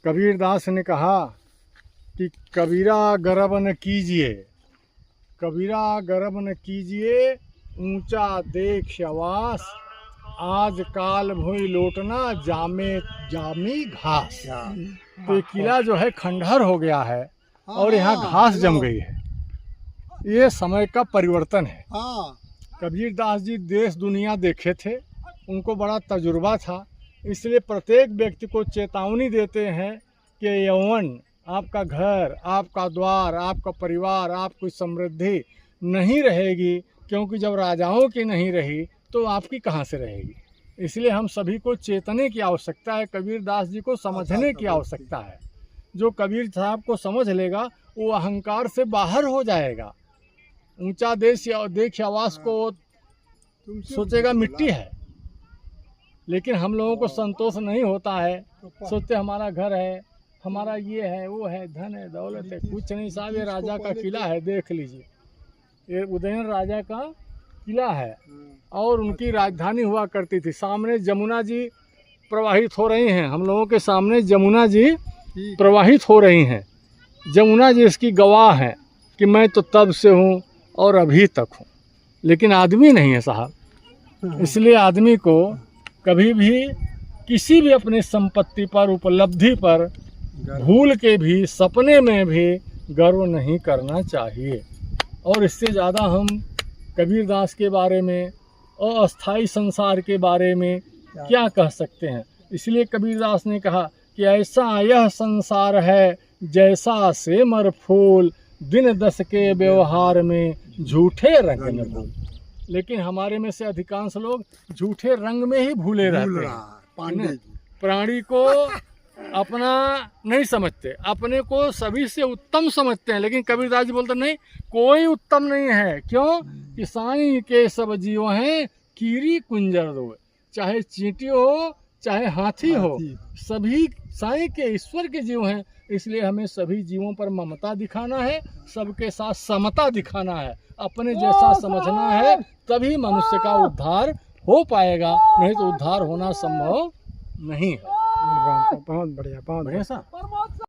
कबीरदास ने कहा कि कबीरा गर्व न कीजिए, कबीरा गर्व न कीजिए, ऊंचा देख आवास, आज काल भूई लौटना जामी घास। तो ये किला जो है खंडहर हो गया है और यहाँ घास जम गई है। ये समय का परिवर्तन है। कबीरदास जी देश दुनिया देखे थे, उनको बड़ा तजुर्बा था, इसलिए प्रत्येक व्यक्ति को चेतावनी देते हैं कि यौवन, आपका घर, आपका द्वार, आपका परिवार, आपकी समृद्धि नहीं रहेगी, क्योंकि जब राजाओं की नहीं रही तो आपकी कहाँ से रहेगी। इसलिए हम सभी को चेतने की आवश्यकता है, कबीरदास जी को समझने की आवश्यकता है। जो कबीर साहब को समझ लेगा वो अहंकार से बाहर हो जाएगा। ऊंचा देश आवास को सोचेगा मिट्टी है, लेकिन हम लोगों को संतोष नहीं होता है। सोचते हमारा घर है, हमारा ये है, वो है, धन है, दौलत है। कुछ नहीं साहब, ये राजा का किला है, देख लीजिए। ये उदयन राजा का किला है और उनकी राजधानी हुआ करती थी। सामने जमुना जी प्रवाहित हो रही हैं, हम लोगों के सामने जमुना जी प्रवाहित हो रही हैं। जमुना जी इसकी गवाह हैं कि मैं तो तब से हूँ और अभी तक हूँ, लेकिन आदमी नहीं है साहब। इसलिए आदमी को कभी भी किसी भी अपनी संपत्ति पर, उपलब्धि पर भूल के भी, सपने में भी गर्व नहीं करना चाहिए। और इससे ज़्यादा हम कबीरदास के बारे में, अस्थाई संसार के बारे में क्या कह सकते हैं। इसलिए कबीरदास ने कहा कि ऐसा यह संसार है जैसा सेमर फूल, दिन दस के व्यवहार में झूठे रंग में भूल। लेकिन हमारे में से अधिकांश लोग झूठे रंग में ही भूले रहते हैं। प्राणी को अपना नहीं समझते, अपने को सभी से उत्तम समझते हैं। लेकिन कबीरदास जी बोलते नहीं, कोई उत्तम नहीं है। क्यों कि साईं के सब जीव हैं कीरी कुंजर दो। चाहे चींटी हो, चाहे हाथी हो, सभी साईं के, ईश्वर के जीव हैं। इसलिए हमें सभी जीवों पर ममता दिखाना है, सबके साथ समता दिखाना है, अपने जैसा समझना है, तभी मनुष्य का उद्धार हो पाएगा, नहीं तो उद्धार होना संभव नहीं है। बहुत बढ़िया, बहुत बढ़िया।